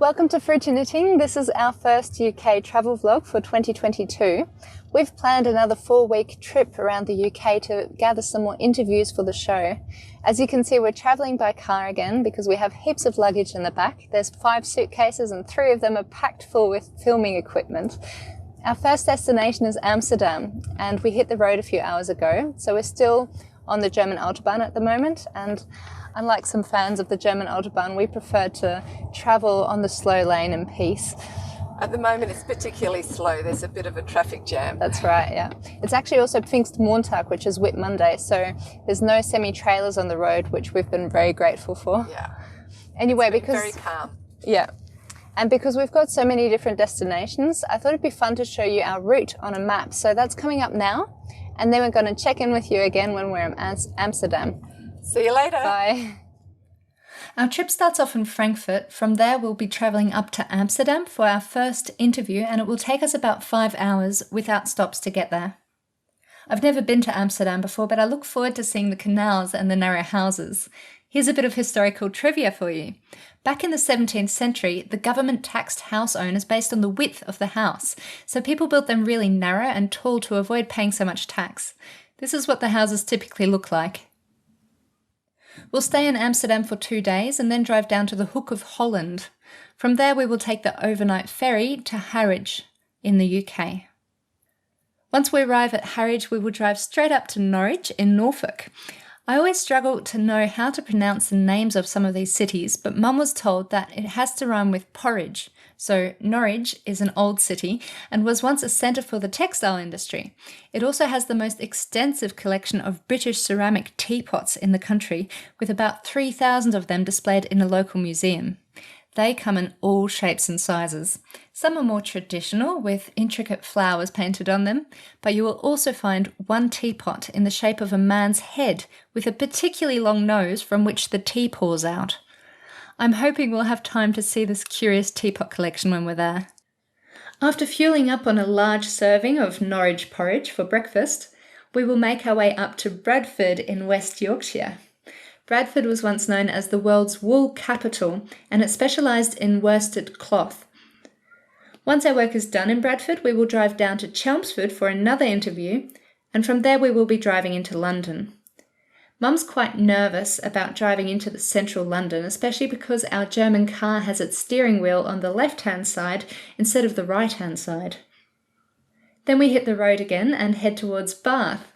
Welcome to Fruity Knitting. This is our first UK travel vlog for 2022. We've planned another 4-week trip around the UK to gather some more interviews for the show. As you can see, we're travelling by car again because we have heaps of luggage in the back. There's 5 suitcases and 3 of them are packed full with filming equipment. Our first destination is Amsterdam, and we hit the road a few hours ago, so we're still on the German Autobahn at the moment, and unlike some fans of the German Autobahn, we prefer to travel on the slow lane in peace. At the moment it's particularly slow, there's a bit of a traffic jam. That's right, yeah. It's actually also Pfingstmontag, which is Whit Monday, so there's no semi-trailers on the road, which we've been very grateful for. Yeah. Anyway, it's been because... very calm. Yeah. And because we've got so many different destinations, I thought it'd be fun to show you our route on a map. So that's coming up now, and then we're going to check in with you again when we're in Amsterdam. See you later. Bye. Our trip starts off in Frankfurt. From there, we'll be travelling up to Amsterdam for our first interview, and it will take us about 5 hours without stops to get there. I've never been to Amsterdam before, but I look forward to seeing the canals and the narrow houses. Here's a bit of historical trivia for you. Back in the 17th century, the government taxed house owners based on the width of the house, so people built them really narrow and tall to avoid paying so much tax. This is what the houses typically look like. We'll stay in Amsterdam for 2 days and then drive down to the Hook of Holland. From there, we will take the overnight ferry to Harwich in the UK. Once we arrive at Harwich, we will drive straight up to Norwich in Norfolk. I always struggle to know how to pronounce the names of some of these cities, but Mum was told that it has to rhyme with porridge. So Norwich is an old city and was once a centre for the textile industry. It also has the most extensive collection of British ceramic teapots in the country, with about 3,000 of them displayed in a local museum. They come in all shapes and sizes. Some are more traditional, with intricate flowers painted on them, but you will also find one teapot in the shape of a man's head with a particularly long nose from which the tea pours out. I'm hoping we'll have time to see this curious teapot collection when we're there. After fueling up on a large serving of Norwich porridge for breakfast, we will make our way up to Bradford in West Yorkshire. Bradford was once known as the world's wool capital, and it specialised in worsted cloth. Once our work is done in Bradford, we will drive down to Chelmsford for another interview, and from there we will be driving into London. Mum's quite nervous about driving into the central London, especially because our German car has its steering wheel on the left-hand side instead of the right-hand side. Then we hit the road again and head towards Bath.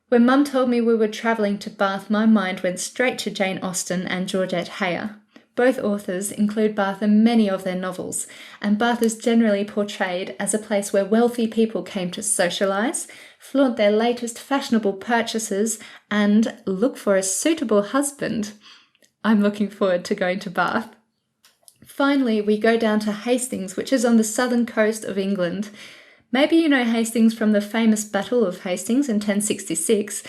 When Mum told me we were travelling to Bath, my mind went straight to Jane Austen and Georgette Heyer. Both authors include Bath in many of their novels, and Bath is generally portrayed as a place where wealthy people came to socialise, flaunt their latest fashionable purchases, and look for a suitable husband. I'm looking forward to going to Bath. Finally, we go down to Hastings, which is on the southern coast of England. Maybe you know Hastings from the famous Battle of Hastings in 1066,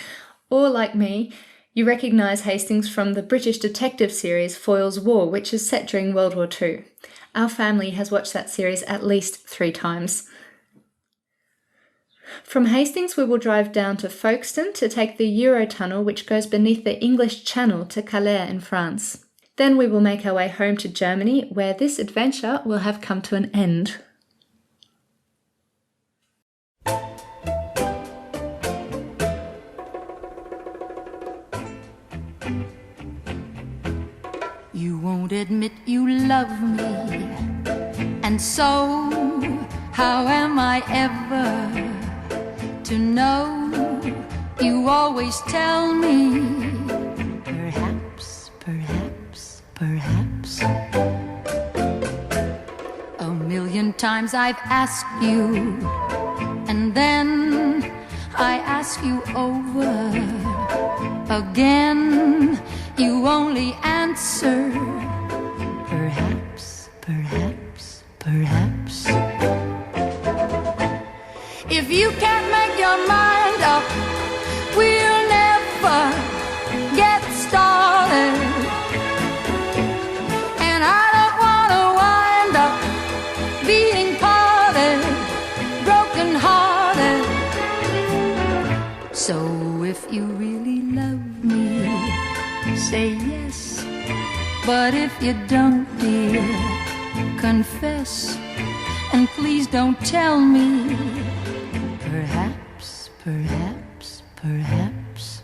or like me, you recognise Hastings from the British detective series Foyle's War, which is set during World War II. Our family has watched that series at least 3 times. From Hastings we will drive down to Folkestone to take the Eurotunnel, which goes beneath the English Channel to Calais in France. Then we will make our way home to Germany, where this adventure will have come to an end. You won't admit you love me, and so how am I ever to know? You always tell me, perhaps, perhaps, perhaps. A million times I've asked you, and then I ask you over again. You only answer, perhaps, perhaps, perhaps. If you can't make your mind up, we'll never get started. And I don't want to wind up being parted, broken hearted. So if you really love me, say yes, but if you don't, dear, confess, and please don't tell me. Perhaps, perhaps, perhaps.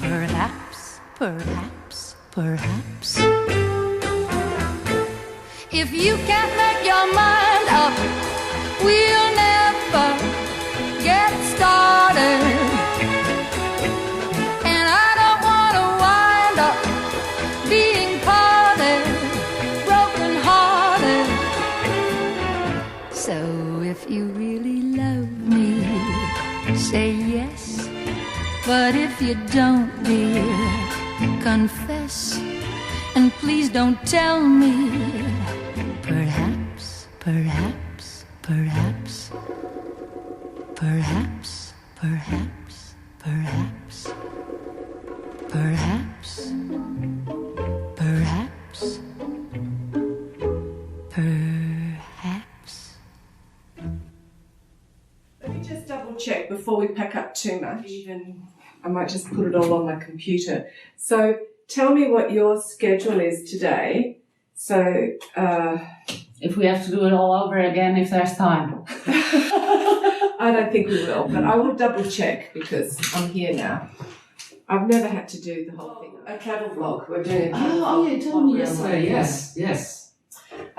Perhaps, perhaps, perhaps. If you can't make your mind up, we'll never get started. And I don't want to wind up being parted, broken hearted. So if you really love me, say yes. But if you don't, dear, confess. And please don't tell me. Perhaps, perhaps, perhaps. Perhaps, perhaps, perhaps. Perhaps, perhaps, perhaps. Let me just double check before we pack up too much. I might just put it all on my computer. So tell me what your schedule is today. So if we have to do it all over again, if there's time. I don't think we will, but I will double check because I'm here now. I've never had to do the whole thing. A travel vlog. We're doing a travel vlog. Oh, you told me on yesterday. Railway. Yes.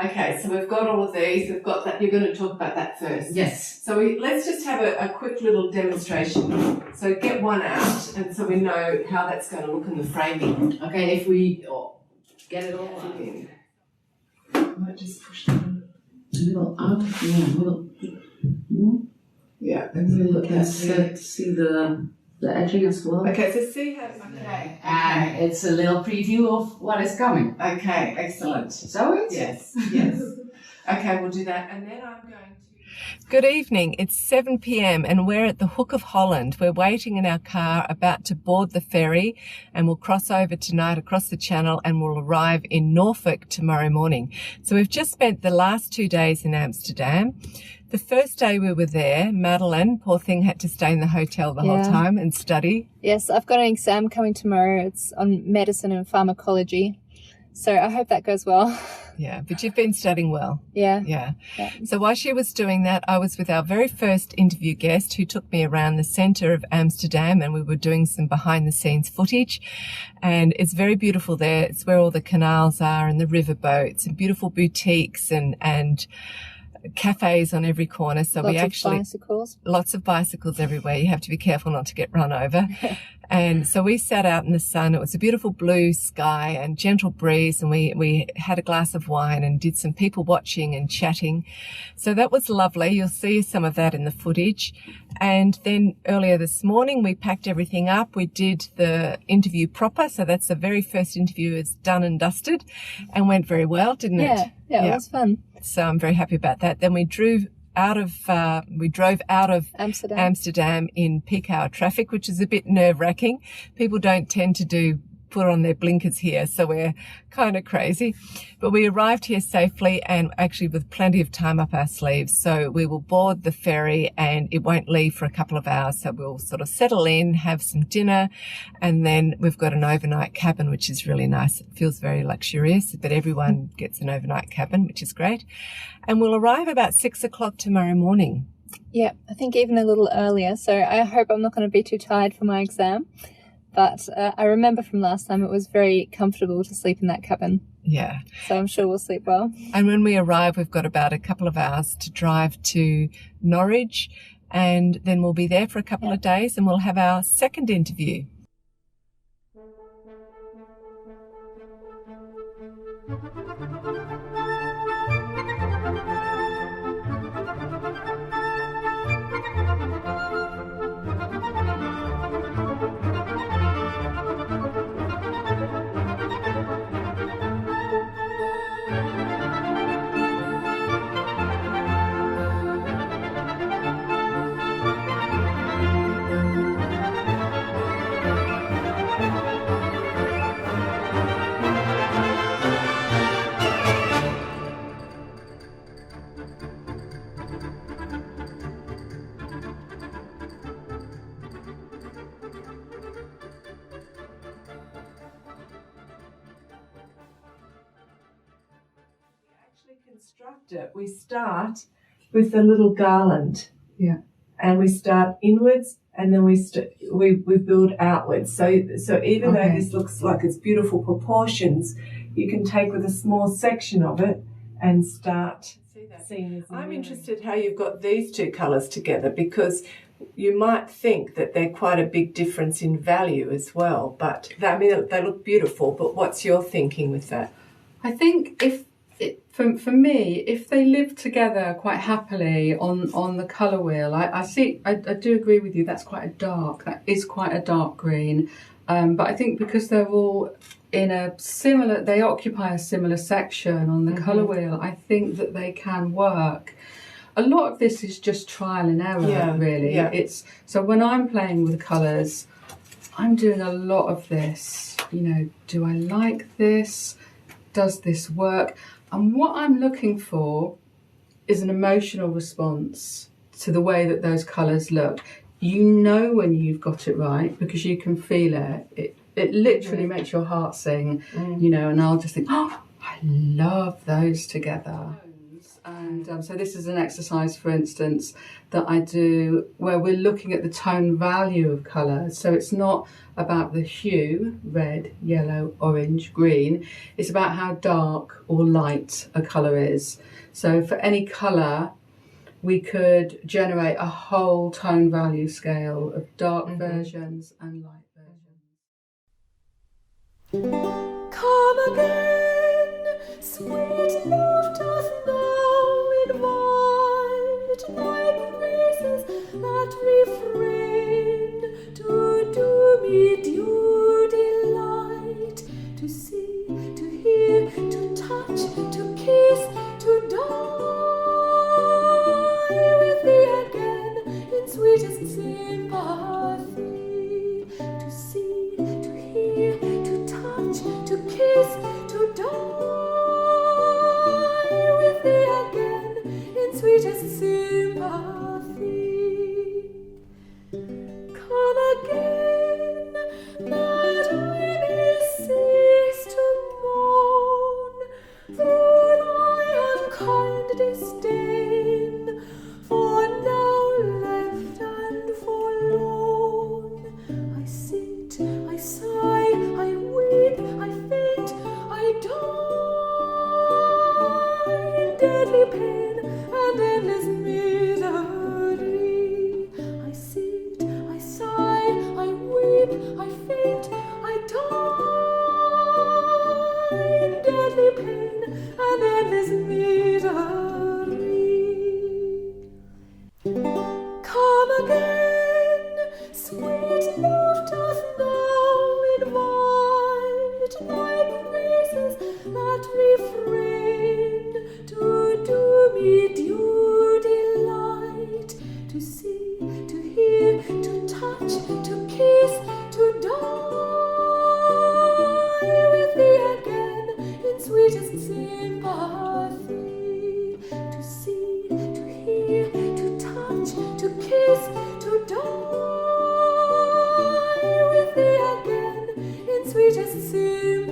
Okay, so we've got all of these. We've got that. You're going to talk about that first. Yes. So let's just have a quick little demonstration. So get one out, and so we know how that's going to look in the framing. Okay, if we get it all out. I might just push that A little out. Yeah, a little. Yeah, And we look at see the edging as well. Okay, so see how. Okay. And it's a little preview of what is coming. Okay, excellent. So it's Yes. Okay, we'll do that, and then I'm going to. Good evening. It's 7 p.m. and we're at the Hook of Holland. We're waiting in our car, about to board the ferry, and we'll cross over tonight across the channel, and we'll arrive in Norfolk tomorrow morning. So we've just spent the last 2 days in Amsterdam. The first day we were there, Madeline, poor thing, had to stay in the hotel the whole time and study. Yes, I've got an exam coming tomorrow. It's on medicine and pharmacology. So I hope that goes well. Yeah, but you've been studying well. Yeah. So while she was doing that, I was with our very first interview guest who took me around the centre of Amsterdam, and we were doing some behind the scenes footage. And it's very beautiful there. It's where all the canals are and the river boats and beautiful boutiques and cafes on every corner. So lots of bicycles everywhere. You have to be careful not to get run over. And so we sat out in the sun. It was a beautiful blue sky and gentle breeze, and we had a glass of wine and did some people watching and chatting. So that was lovely. You'll see some of that in the footage. And then earlier this morning, we packed everything up. We did the interview proper. So that's the very first interview. It's done and dusted and went very well, didn't it? Yeah, it was fun. So I'm very happy about that. Then we drove out of Amsterdam in peak hour traffic, which is a bit nerve-wracking. People don't tend to put on their blinkers here, so we're kind of crazy. But we arrived here safely and actually with plenty of time up our sleeves. So we will board the ferry and it won't leave for a couple of hours. So we'll sort of settle in, have some dinner, and then we've got an overnight cabin, which is really nice. It feels very luxurious, but everyone gets an overnight cabin, which is great. And we'll arrive about 6 o'clock tomorrow morning. Yeah, I think even a little earlier. So I hope I'm not going to be too tired for my exam. But I remember from last time it was very comfortable to sleep in that cabin. Yeah. So I'm sure we'll sleep well. And when we arrive, we've got about a couple of hours to drive to Norwich, and then we'll be there for a couple of days and we'll have our second interview. construct it, we start with the little garland. Yeah. And we start inwards, and then we build outwards. So even though this looks like it's beautiful proportions, you can take with a small section of it and start seeing this. I'm interested how you've got these two colours together, because you might think that they're quite a big difference in value as well. But they look beautiful. But what's your thinking with that? I think for me, if they live together quite happily on the colour wheel, I do agree with you. That is quite a dark green. But I think because they're all they occupy a similar section on the colour wheel, I think that they can work. A lot of this is just trial and error, really. Yeah. So when I'm playing with colours, I'm doing a lot of this. Do I like this? Does this work? And what I'm looking for is an emotional response to the way that those colours look. You know when you've got it right because you can feel it. It literally makes your heart sing, and I'll just think, oh, I love those together. And so this is an exercise, for instance, that I do where we're looking at the tone value of colour. So it's not about the hue, red, yellow, orange, green. It's about how dark or light a colour is. So for any colour, we could generate a whole tone value scale of dark versions and light versions. Come again, sweet love doth now invite my graces that refrain to do me due delight, to see, to hear, to touch, to kiss, to die with thee again in sweetest sympathy, to see, to hear, to touch, to kiss, to die with thee again in sweetest sympathy. Come again, that I may cease to mourn through thy unkind disdain, for now left and forlorn, I sit, I sigh, I weep, I faint, I die in deadly pain and endless misery. I sit, I sigh, I weep, I faint, I die in deadly pain and endless misery. Come again, sweet love doth now invite my graces that refrain to do me due delight, to see, to hear, to touch, to kiss, to die with thee again in sweetest sympathy, to see, to hear, to touch, to kiss, to die with thee again in sweetest sympathy.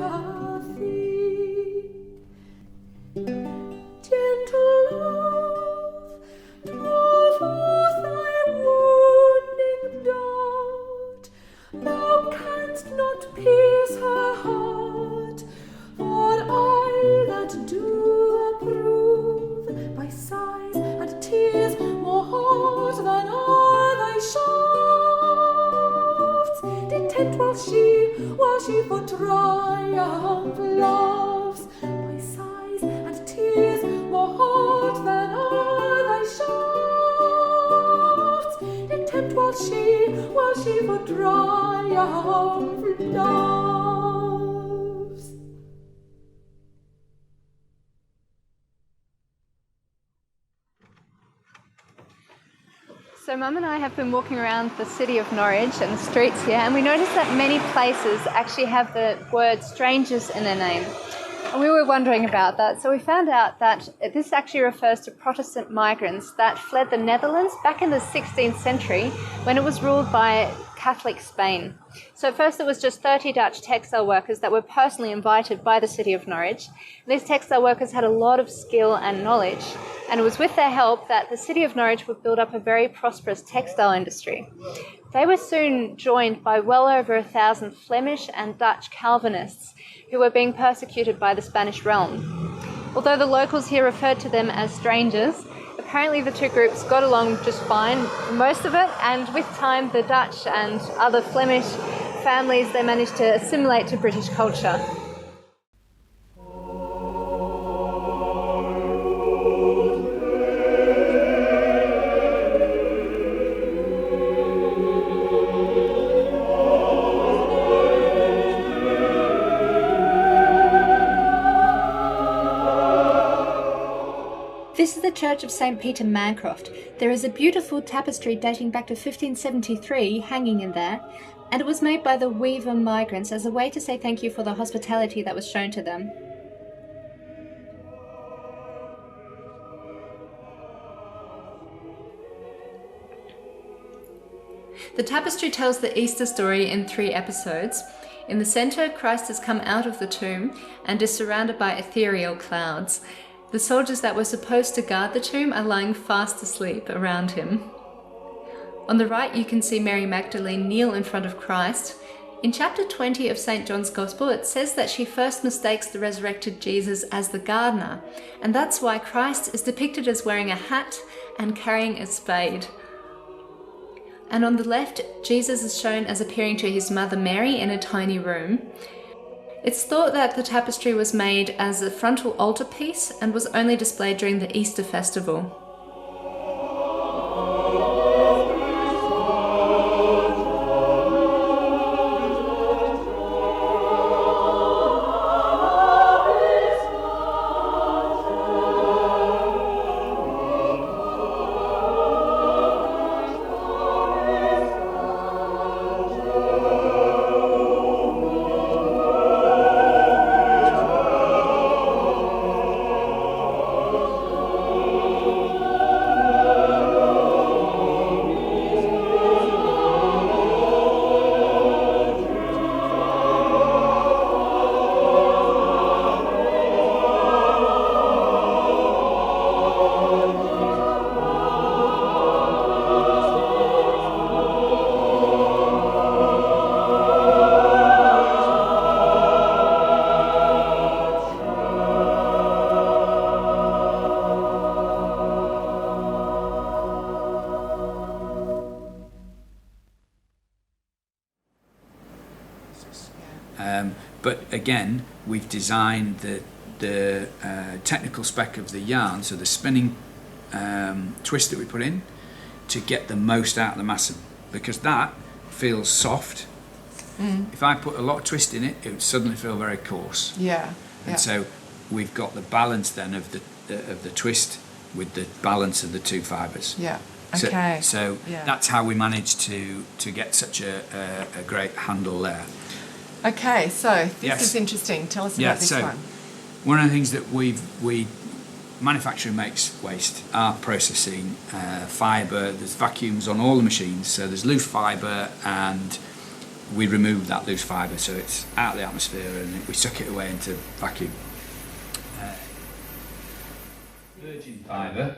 Gentle love, draw forth thy wounding dart. Thou canst not pierce her heart, for I that do approve by sighs and tears more hot than are thy shafts. Detent while she for triumph laughs, by sighs and tears more hot than are thy shafts. Detent while she for triumph laughs. So Mum and I have been walking around the city of Norwich and the streets here, and we noticed that many places actually have the word strangers in their name. And we were wondering about that, so we found out that this actually refers to Protestant migrants that fled the Netherlands back in the 16th century when it was ruled by Catholic Spain. So at first it was just 30 Dutch textile workers that were personally invited by the city of Norwich. These textile workers had a lot of skill and knowledge, and it was with their help that the city of Norwich would build up a very prosperous textile industry. They were soon joined by well over 1,000 Flemish and Dutch Calvinists who were being persecuted by the Spanish realm. Although the locals here referred to them as strangers, apparently the two groups got along just fine for most of it, and with time the Dutch and other Flemish families, they managed to assimilate to British culture. This is the Church of St. Peter Mancroft. There is a beautiful tapestry dating back to 1573 hanging in there, and it was made by the Weaver migrants as a way to say thank you for the hospitality that was shown to them. The tapestry tells the Easter story in 3 episodes. In the centre, Christ has come out of the tomb and is surrounded by ethereal clouds. The soldiers that were supposed to guard the tomb are lying fast asleep around him. On the right, you can see Mary Magdalene kneel in front of Christ. In chapter 20 of St. John's Gospel, it says that she first mistakes the resurrected Jesus as the gardener, and that's why Christ is depicted as wearing a hat and carrying a spade. And on the left, Jesus is shown as appearing to his mother Mary in a tiny room. It's thought that the tapestry was made as a frontal altarpiece and was only displayed during the Easter festival. But again, we've designed the technical spec of the yarn, so the spinning twist that we put in, to get the most out of the massum, because that feels soft. If I put a lot of twist in it, it would suddenly feel very coarse. Yeah. And so we've got the balance then of the twist with the balance of the two fibres. Yeah. Okay. So that's how we managed to get such a great handle there. Okay, so this Yes. is interesting. Tell us about this one. One of the things that manufacturing makes waste, art processing, fibre, there's vacuums on all the machines, so there's loose fibre, and we remove that loose fibre so it's out of the atmosphere and we suck it away into vacuum. Virgin fibre.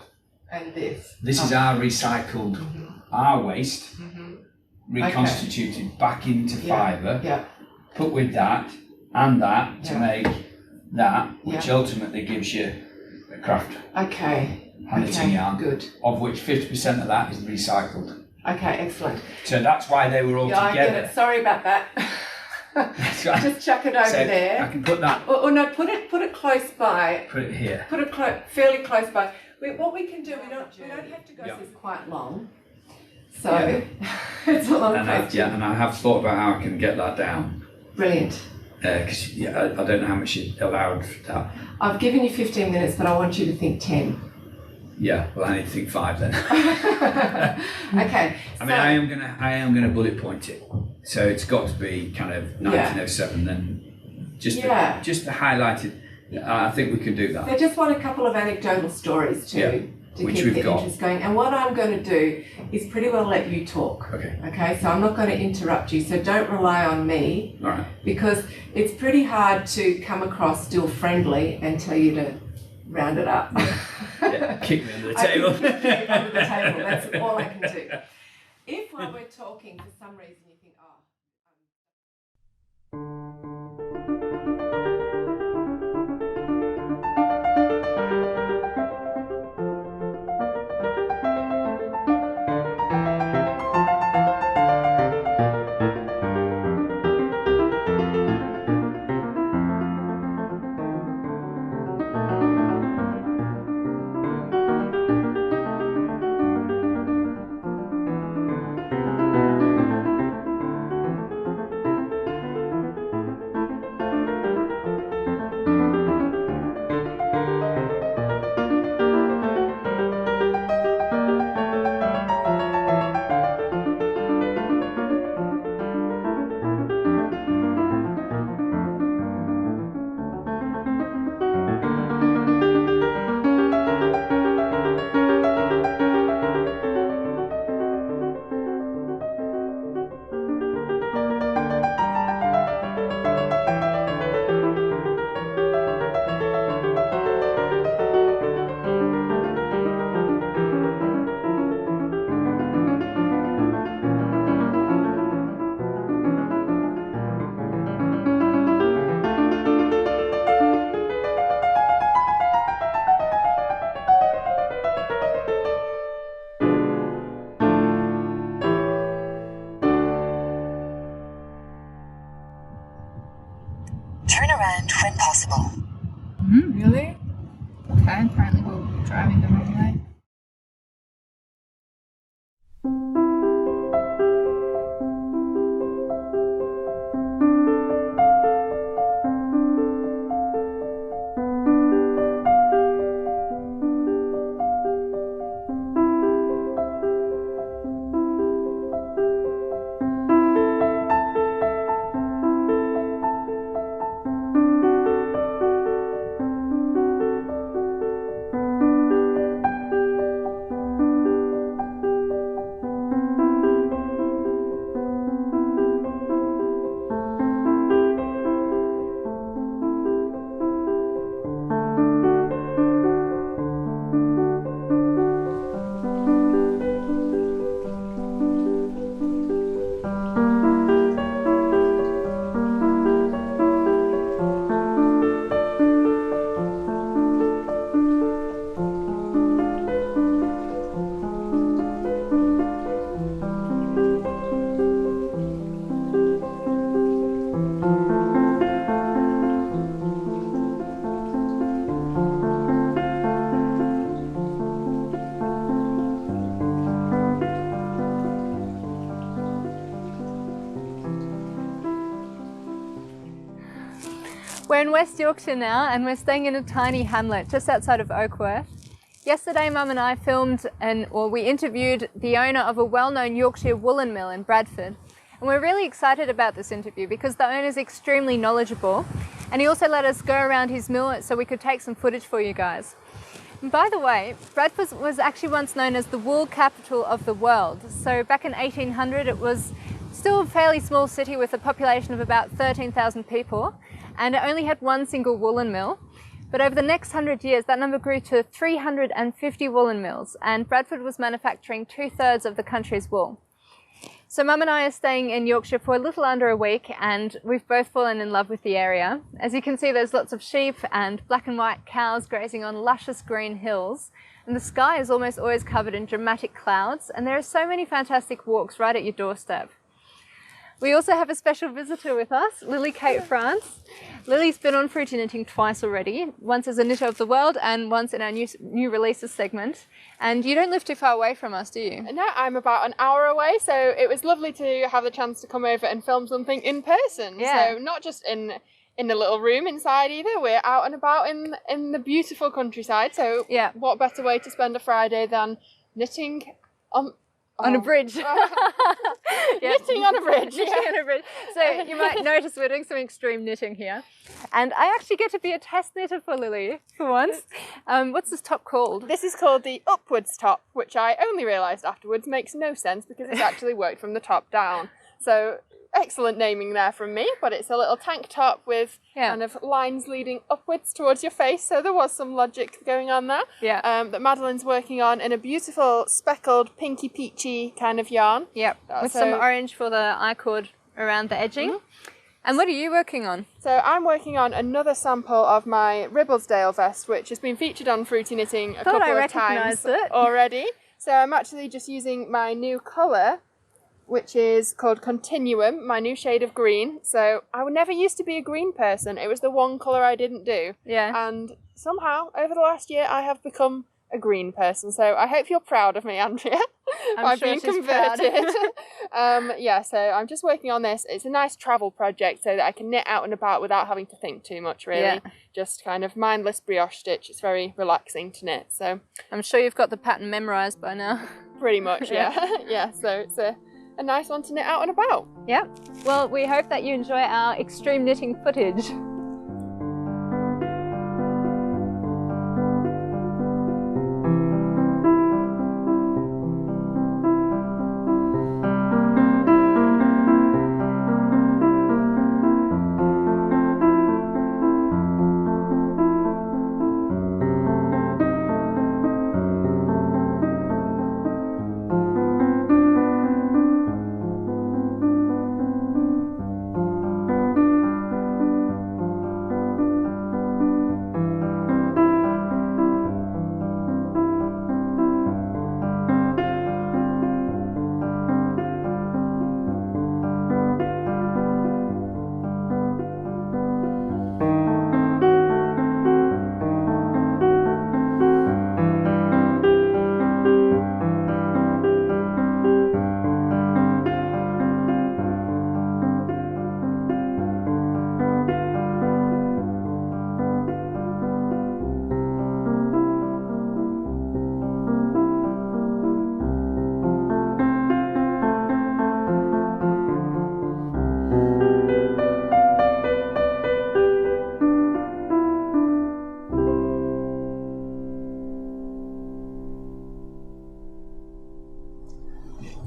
And this. This is our recycled, our waste, reconstituted back into fibre. Yeah. Put with that and that to make that, which ultimately gives you a craft Hannington yarn, good. Of which 50% of that is recycled. Okay, excellent. So that's why they were all together. I get it. Sorry about that. That's right. Just chuck it over there. I can put that. Or no, put it close by. Put it here. Put it fairly close by. What we can do, we don't have to go. This is quite long, so it's a long question. And I have thought about how I can get that down. Brilliant. Because I don't know how much you allowed for that. I've given you 15 minutes, but I want you to think 10. Yeah, well, I need to think 5 then. Okay. I mean, I am gonna bullet point it, so it's got to be kind of 1907. Then just to highlight it. I think we could do that. I just want a couple of anecdotal stories too. to Which keep we've the got. interest going. And what I'm going to do is pretty well let you talk. Okay. Okay, so I'm not going to interrupt you, so don't rely on me. All right. Because it's pretty hard to come across still friendly and tell you to round it up. Yeah, kick me under the I table. can kick you under the table, that's all I can do. If while we're talking, for some reason you think, oh, Turn around when possible. Really? Okay, apparently we're driving the wrong way. We're in West Yorkshire now and we're staying in a tiny hamlet just outside of Oakworth. Yesterday Mum and I we interviewed the owner of a well-known Yorkshire woolen mill in Bradford. And we're really excited about this interview because the owner is extremely knowledgeable and he also let us go around his mill so we could take some footage for you guys. And by the way, Bradford was actually once known as the wool capital of the world. So back in 1800 it was still a fairly small city with a population of about 13,000 people, and it only had one single woolen mill. But over the next 100 years, that number grew to 350 woolen mills, and Bradford was manufacturing 2/3 of the country's wool. So Mum and I are staying in Yorkshire for a little under a week, and we've both fallen in love with the area. As you can see, there's lots of sheep and black and white cows grazing on luscious green hills, and the sky is almost always covered in dramatic clouds, and there are so many fantastic walks right at your doorstep. We also have a special visitor with us, Lily Kate France. Lily's been on Fruity Knitting twice already, once as a Knitter of the World and once in our new releases segment. And you don't live too far away from us, do you? No, I'm about an hour away, so it was lovely to have the chance to come over and film something in person. Yeah. So not just in a little room inside either, we're out and about in the beautiful countryside. So yeah, what better way to spend a Friday than knitting On a bridge. Knitting on a bridge. Knitting on a bridge. So you might notice we're doing some extreme knitting here. And I actually get to be a test knitter for Lily for once. What's this top called? This is called the upwards top, which I only realised afterwards makes no sense because it's actually worked from the top down. So excellent naming there from me, but it's a little tank top with kind of lines leading upwards towards your face. So there was some logic going on there. Yeah. That Madeline's working on in a beautiful speckled pinky peachy kind of yarn. Yep. With some orange for the I-cord around the edging. Mm-hmm. And what are you working on? So I'm working on another sample of my Ribblesdale vest, which has been featured on Fruity Knitting a couple of times already. So I'm actually just using my new colour, which is called Continuum, my new shade of green. So I never used to be a green person. It was the one colour I didn't do. Yeah. And somehow, over the last year, I have become a green person. So I hope you're proud of me, Andrea. I'm sure being she's converted. So I'm just working on this. It's a nice travel project so that I can knit out and about without having to think too much, really. Yeah. Just kind of mindless brioche stitch. It's very relaxing to knit. So I'm sure you've got the pattern memorised by now. Pretty much, yeah. Yeah, so it's a nice one to knit out and about. Yep. Well, we hope that you enjoy our extreme knitting footage.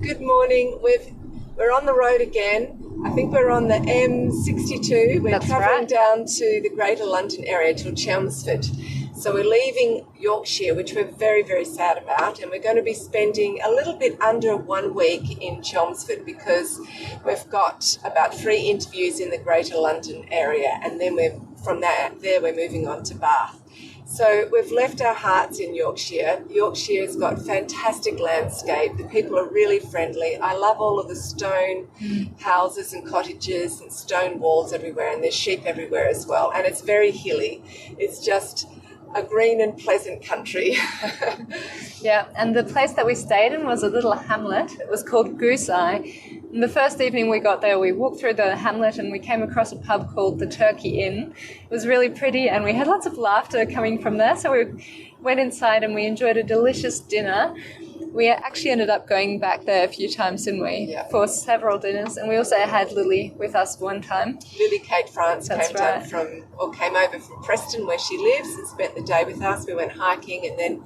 Good morning. We're on the road again. I think we're on the M62. We're travelling down to the Greater London area to Chelmsford. So we're leaving Yorkshire, which we're very, very sad about, and we're going to be spending a little bit under 1 week in Chelmsford because we've got about 3 interviews in the Greater London area, and then we're moving on to Bath. So we've left our hearts in Yorkshire. Yorkshire's got fantastic landscape. The people are really friendly. I love all of the stone houses and cottages and stone walls everywhere, and there's sheep everywhere as well. And it's very hilly. It's just a green and pleasant country. Yeah, and the place that we stayed in was a little hamlet. It was called Goose Eye. And the first evening we got there, we walked through the hamlet and we came across a pub called the Turkey Inn. It was really pretty and we had lots of laughter coming from there. So we went inside and we enjoyed a delicious dinner. We actually ended up going back there a few times, didn't we? Yeah. For several dinners. And we also had Lily with us one time. Lily Kate France came over from Preston where she lives and spent the day with us. We went hiking and then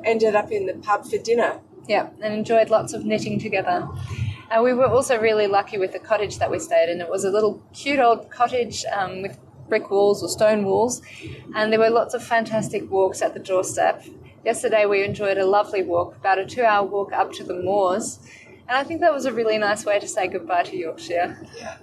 ended up in the pub for dinner. Yeah, and enjoyed lots of knitting together. And we were also really lucky with the cottage that we stayed in. It was a little cute old cottage with brick walls or stone walls, and there were lots of fantastic walks at the doorstep. Yesterday we enjoyed a lovely walk, about a 2-hour walk up to the moors, and I think that was a really nice way to say goodbye to Yorkshire. Yeah.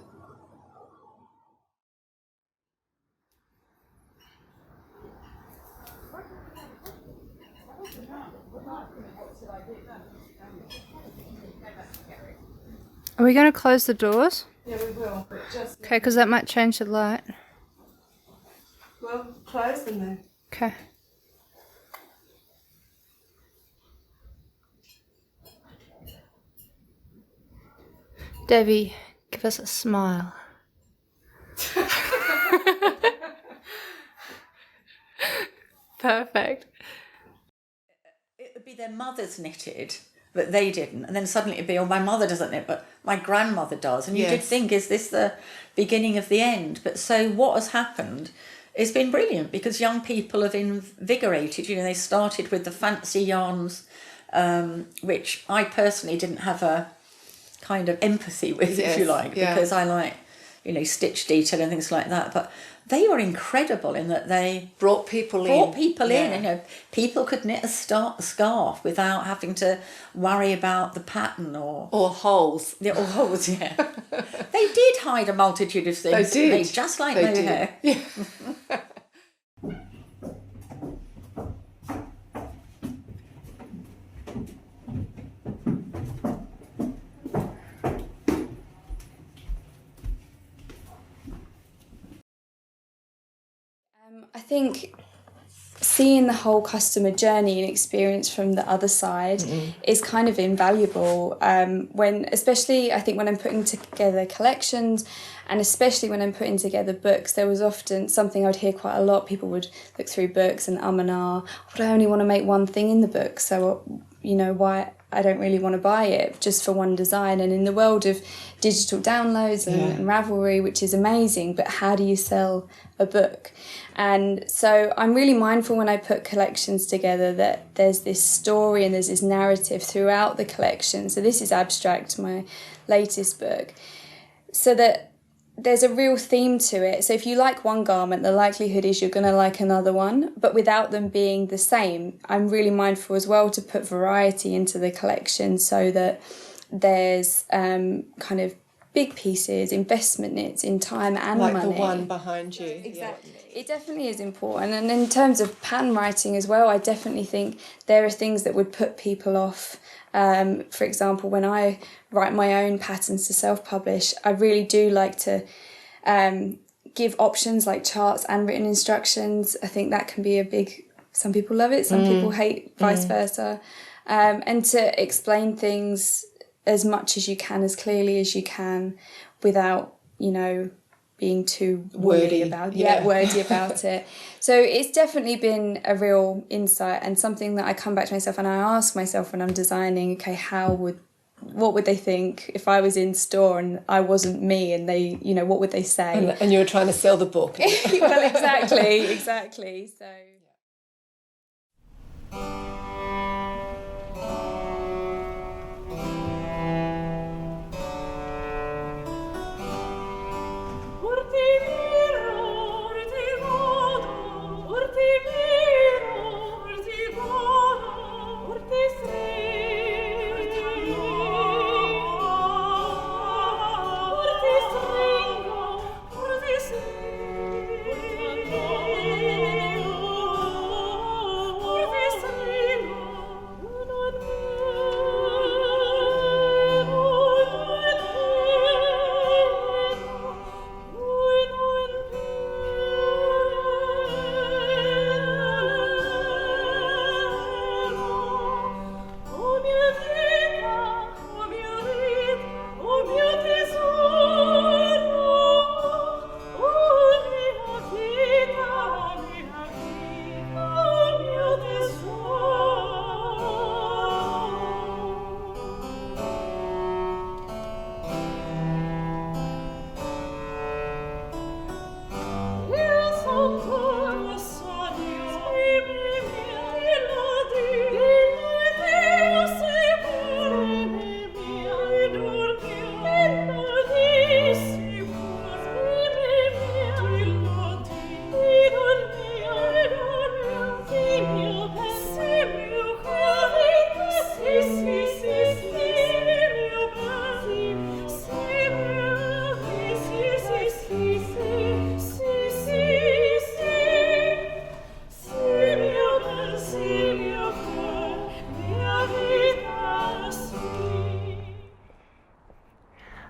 Are we going to close the doors? Yeah, we will. Okay, because that might change the light. Well, close them then. Okay. Debbie, give us a smile. Perfect. It would be their mother's knitted, but they didn't. And then suddenly it'd be, oh, my mother doesn't know, but my grandmother does. And you did think, is this the beginning of the end? But so what has happened has been brilliant, because young people have invigorated. You know, they started with the fancy yarns, which I personally didn't have a kind of empathy with, if you like, because I like, you know, stitch detail and things like that. But they were incredible in that they brought people in. You know, people could knit a scarf without having to worry about the pattern or holes. Yeah, or holes. Yeah, they did hide a multitude of things. They did, just like mohair. Yeah. I think seeing the whole customer journey and experience from the other side is kind of invaluable. Especially I think when I'm putting together collections, and especially when I'm putting together books, there was often something I'd hear quite a lot. People would look through books and and ah, but I only want to make one thing in the book, so you know why I don't really want to buy it just for one design. And in the world of digital downloads and Ravelry, which is amazing, but how do you sell a book? And so I'm really mindful when I put collections together that there's this story and there's this narrative throughout the collection. So this is Abstract, my latest book, so that there's a real theme to it. So if you like one garment, the likelihood is you're going to like another one, but without them being the same. I'm really mindful as well to put variety into the collection so that there's kind of big pieces, investment knits in time and money. Like the one behind you. Exactly. Yeah. It definitely is important. And in terms of pattern writing as well, I definitely think there are things that would put people off. For example, when I write my own patterns to self-publish, I really do like to give options like charts and written instructions. I think that can be some people love it, some people hate, vice versa. And to explain things as much as you can, as clearly as you can, without, you know, being too wordy about it. So it's definitely been a real insight and something that I come back to myself and I ask myself when I'm designing, okay, what would they think if I was in store and I wasn't me, and they, you know, what would they say? And you were trying to sell the book. Well, exactly. So.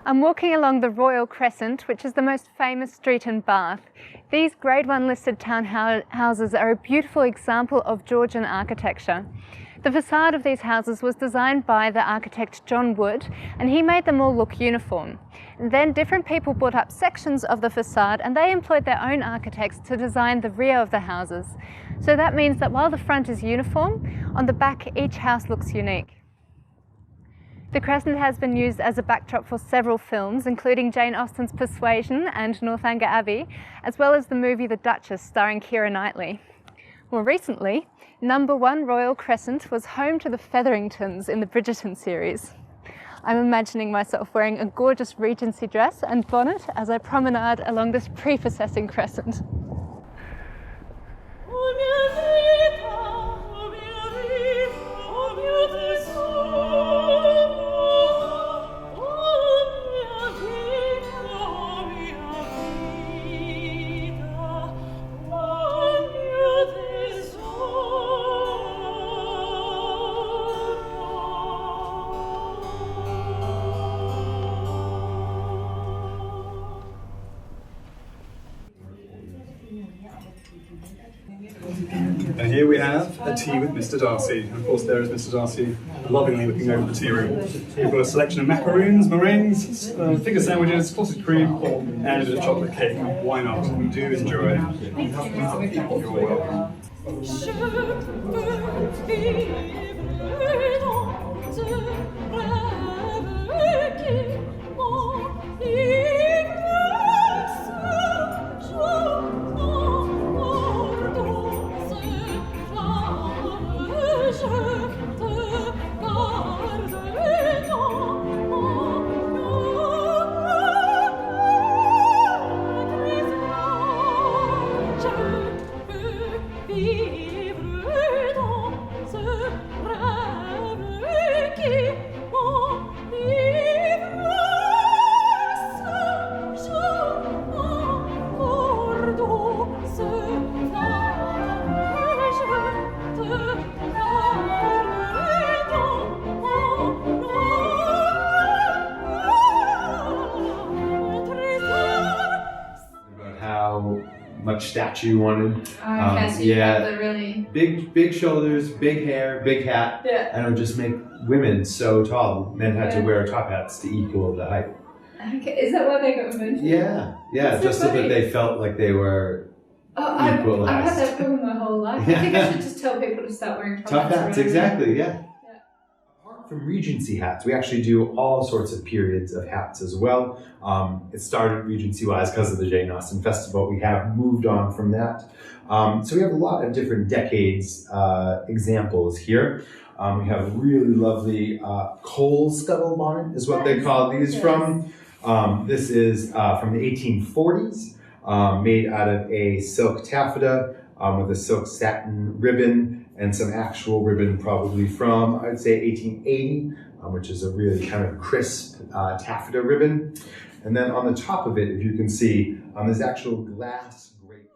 I'm walking along the Royal Crescent, which is the most famous street in Bath. These Grade 1 listed townhouses are a beautiful example of Georgian architecture. The facade of these houses was designed by the architect John Wood, and he made them all look uniform. And then different people brought up sections of the facade and they employed their own architects to design the rear of the houses. So that means that while the front is uniform, on the back each house looks unique. The crescent has been used as a backdrop for several films, including Jane Austen's Persuasion and Northanger Abbey, as well as the movie The Duchess starring Keira Knightley. More recently, Number 1 Royal Crescent was home to the Featheringtons in the Bridgerton series. I'm imagining myself wearing a gorgeous Regency dress and bonnet as I promenade along this prepossessing crescent. And here we have a tea with Mr. Darcy. And of course there is Mr. Darcy lovingly looking over the tea room. We've got a selection of macaroons, meringues, finger sandwiches, sausage cream, and a bit of chocolate cake. Why not? Do enjoy. You're welcome. Much statue you wanted. So you have the really big shoulders, big hair, big hat, and it would just make women so tall. Men had to wear top hats to equal the height. Okay, is that why they got invented? Yeah, just so that they felt like they were equalized. I've had that problem my whole life. I think I should just tell people to start wearing top hats. Exactly, yeah. From Regency hats, we actually do all sorts of periods of hats as well. It started Regency-wise because of the Jane Austen Festival. We have moved on from that. So we have a lot of different decades examples here. We have a really lovely coal scuttle bonnet is what they call these from. This is from the 1840s, made out of a silk taffeta with a silk satin ribbon and some actual ribbon probably from, I'd say, 1880, which is a really kind of crisp taffeta ribbon. And then on the top of it, if you can see, there's actual glass grate.